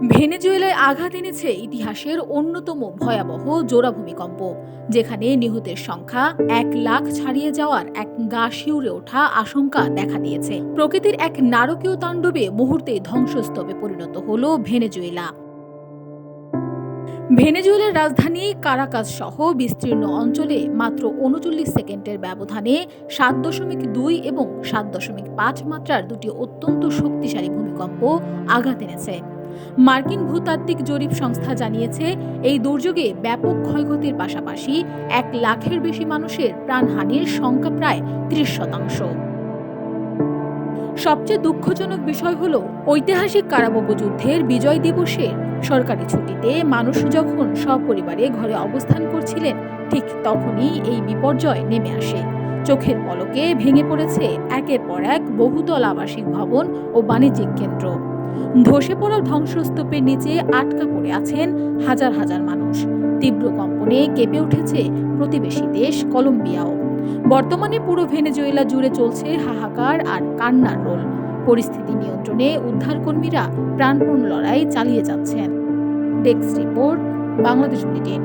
ভেনেজুয়েলায় আঘাত এনেছে ইতিহাসের অন্যতম ভয়াবহ জোড়া ভূমিকম্প, যেখানে নিহতের সংখ্যা 1 লাখ ছাড়িয়ে যাওয়ার এক গা শিউরে ওঠা আশঙ্কা দেখা দিয়েছে। প্রকৃতির এক নারকীয় তাণ্ডবে মুহূর্তেই ধ্বংসস্তূপে পরিণত হল ভেনেজুয়েলা। ভেনেজুয়েলার রাজধানী কারাকাস সহ বিস্তীর্ণ অঞ্চলে মাত্র ৩৯ সেকেন্ডের ব্যবধানে ৭.২ এবং ৭.৫ মাত্রার দুটি অত্যন্ত শক্তিশালী ভূমিকম্প আঘাত এনেছে। মার্কিন ভূতাত্ত্বিক জরিপ সংস্থা জানিয়েছে, এই দুর্যোগে ব্যাপক ক্ষয়ক্ষতির পাশাপাশি 1 লাখের বেশি মানুষের প্রাণহানির সংখ্যা প্রায় ৩০%। সবচেয়ে দুঃখজনক বিষয় হলো, ঐতিহাসিক কারাবব যুদ্ধের বিজয় দিবসের সরকারি ছুটিতে মানুষ যখন সপরিবারে ঘরে অবস্থান করছিলেন, ঠিক তখনই এই বিপর্যয় নেমে আসে। চোখের পলকে ভেঙে পড়েছে একের পর এক বহুতল আবাসিক ভবন ও বাণিজ্যিক কেন্দ্র। ধসে পড়া ধ্বংসস্তূপের নিচে আটকা পড়ে আছেন হাজার হাজার মানুষ। তীব্র কম্পনে কেঁপে উঠেছে প্রতিবেশী দেশ কলম্বিয়াও। বর্তমানে পুরো ভেনেজুয়েলা জুড়ে চলছে হাহাকার আর কান্নার রোল। পরিস্থিতি নিয়ন্ত্রণে উদ্ধারকর্মীরা প্রাণপণ লড়াই চালিয়ে যাচ্ছেন। Desk report, Bangladesh bulletin.